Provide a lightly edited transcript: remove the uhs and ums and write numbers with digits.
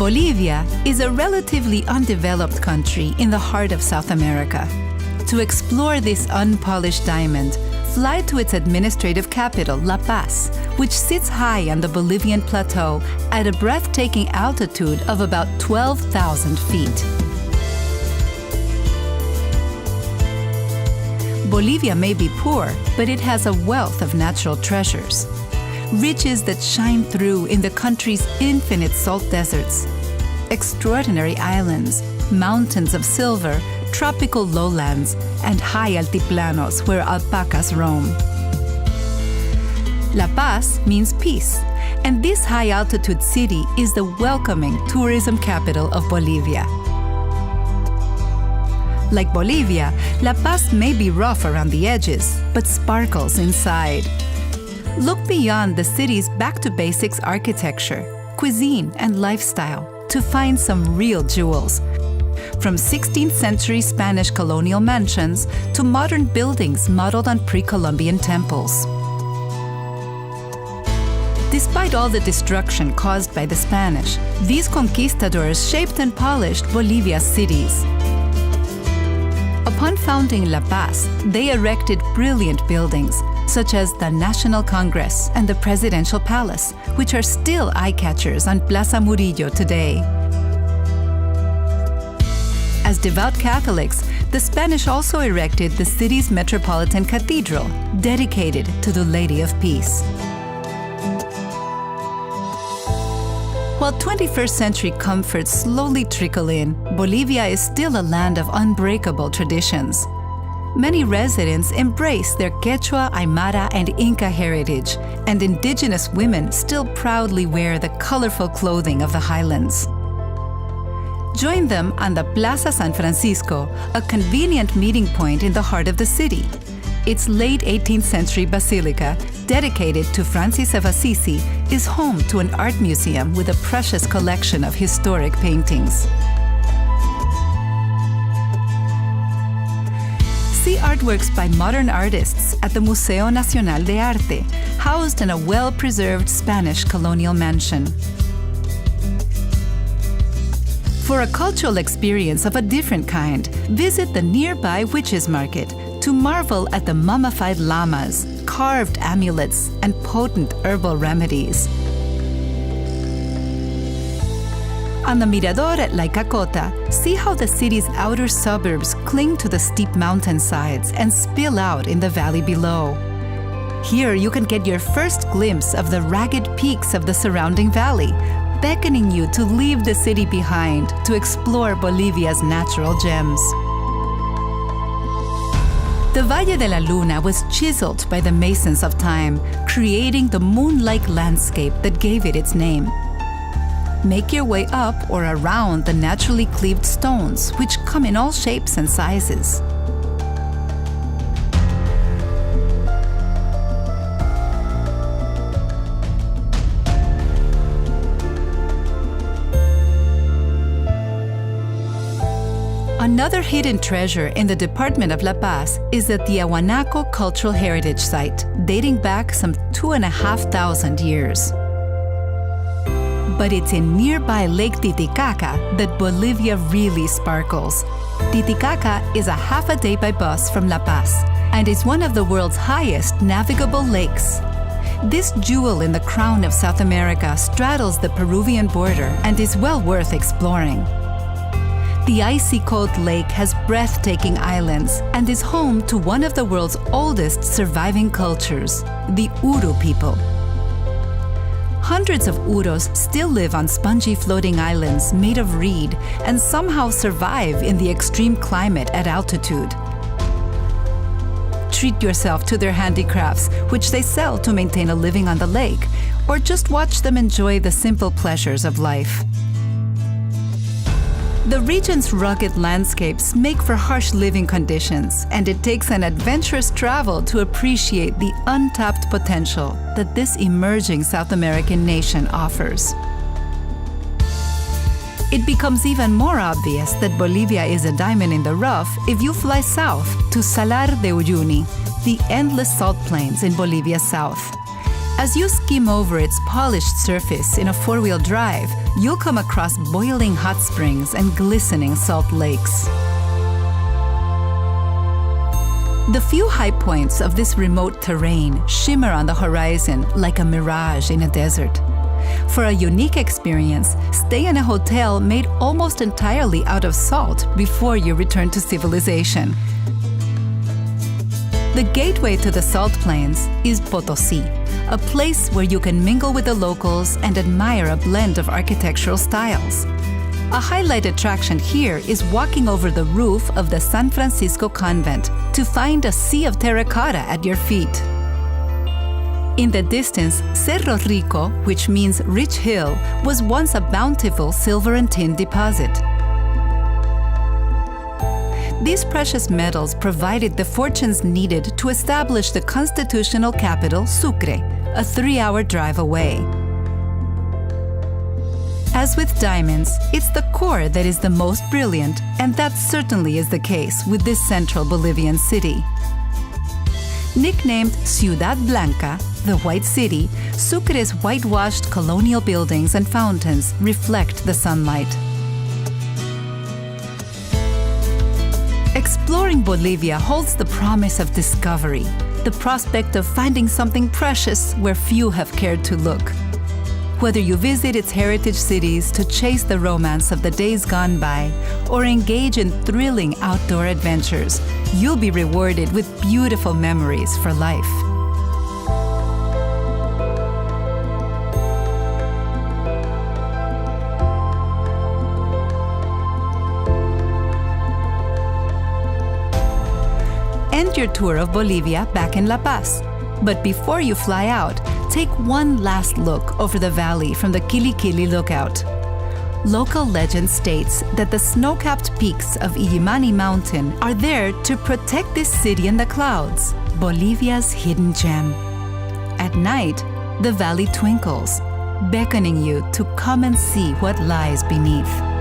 Bolivia is a relatively undeveloped country in the heart of South America. To explore this unpolished diamond, fly to its administrative capital, La Paz, which sits high on the Bolivian plateau at a breathtaking altitude of about 12,000 feet. Bolivia may be poor, but it has a wealth of natural treasures. Riches that shine through in the country's infinite salt deserts, extraordinary islands, mountains of silver, tropical lowlands, and high altiplanos where alpacas roam. La Paz means peace, and this high-altitude city is the welcoming tourism capital of Bolivia. Like Bolivia, La Paz may be rough around the edges, but sparkles inside. Look beyond the city's back-to-basics architecture, cuisine, and lifestyle to find some real jewels. From 16th century Spanish colonial mansions to modern buildings modeled on pre-Columbian temples. Despite all the destruction caused by the Spanish, these conquistadors shaped and polished Bolivia's cities. Upon founding La Paz, they erected brilliant buildings, such as the National Congress and the Presidential Palace, which are still eye-catchers on Plaza Murillo today. As devout Catholics, the Spanish also erected the city's Metropolitan Cathedral, dedicated to the Lady of Peace. While 21st century comforts slowly trickle in, Bolivia is still a land of unbreakable traditions. Many residents embrace their Quechua, Aymara, and Inca heritage, and indigenous women still proudly wear the colorful clothing of the highlands. Join them on the Plaza San Francisco, a convenient meeting point in the heart of the city. Its late 18th century basilica, dedicated to Francis of Assisi, is home to an art museum with a precious collection of historic paintings. See artworks by modern artists at the Museo Nacional de Arte, housed in a well-preserved Spanish colonial mansion. For a cultural experience of a different kind, visit the nearby Witches' Market to marvel at the mummified llamas, carved amulets, and potent herbal remedies. On the Mirador at Laikacota, see how the city's outer suburbs cling to the steep mountainsides and spill out in the valley below. Here you can get your first glimpse of the ragged peaks of the surrounding valley, beckoning you to leave the city behind to explore Bolivia's natural gems. The Valle de la Luna was chiseled by the masons of time, creating the moon-like landscape that gave it its name. Make your way up or around the naturally cleaved stones, which come in all shapes and sizes. Another hidden treasure in the department of La Paz is the Tiwanaku Cultural Heritage Site, dating back some 2,500 years. But it's in nearby Lake Titicaca that Bolivia really sparkles. Titicaca is a half a day by bus from La Paz and is one of the world's highest navigable lakes. This jewel in the crown of South America straddles the Peruvian border and is well worth exploring. The icy cold lake has breathtaking islands and is home to one of the world's oldest surviving cultures, the Uru people. Hundreds of Uros still live on spongy floating islands made of reed and somehow survive in the extreme climate at altitude. Treat yourself to their handicrafts, which they sell to maintain a living on the lake, or just watch them enjoy the simple pleasures of life. The region's rugged landscapes make for harsh living conditions, and it takes an adventurous travel to appreciate the untapped potential that this emerging South American nation offers. It becomes even more obvious that Bolivia is a diamond in the rough if you fly south to Salar de Uyuni, the endless salt plains in Bolivia's south. As you skim over its polished surface in a four-wheel drive, you'll come across boiling hot springs and glistening salt lakes. The few high points of this remote terrain shimmer on the horizon like a mirage in a desert. For a unique experience, stay in a hotel made almost entirely out of salt before you return to civilization. The gateway to the Salt Plains is Potosí, a place where you can mingle with the locals and admire a blend of architectural styles. A highlight attraction here is walking over the roof of the San Francisco convent to find a sea of terracotta at your feet. In the distance, Cerro Rico, which means rich hill, was once a bountiful silver and tin deposit. These precious metals provided the fortunes needed to establish the constitutional capital, Sucre, a 3-hour drive away. As with diamonds, it's the core that is the most brilliant, and that certainly is the case with this central Bolivian city. Nicknamed Ciudad Blanca, the White City, Sucre's whitewashed colonial buildings and fountains reflect the sunlight. Exploring Bolivia holds the promise of discovery, the prospect of finding something precious where few have cared to look. Whether you visit its heritage cities to chase the romance of the days gone by or engage in thrilling outdoor adventures, you'll be rewarded with beautiful memories for life. End your tour of Bolivia back in La Paz. But before you fly out, take one last look over the valley from the Quiliculi lookout. Local legend states that the snow-capped peaks of Illimani Mountain are there to protect this city in the clouds, Bolivia's hidden gem. At night, the valley twinkles, beckoning you to come and see what lies beneath.